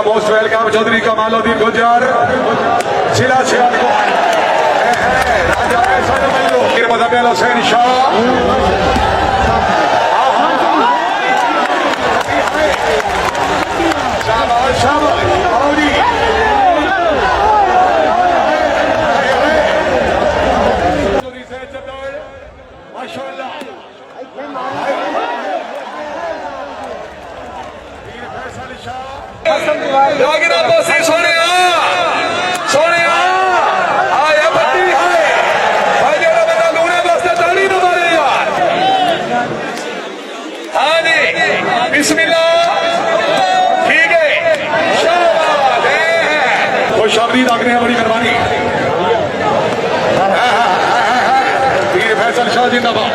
Most welcome Chaudhary Kamaluddin Gujjar जिला सियालकोट मुज़म्मिल हुसैन शाह सोने सोने आया बत्ती है भाई जरा बता लूने वास्ते ताली न मारे यार। हाँ जी बिस्मिल्लाह ठीक है शाबाश है खुशआमदीद आखिर है बड़ी मेहरबानी। वीर फैसल शाह जिंदाबाद।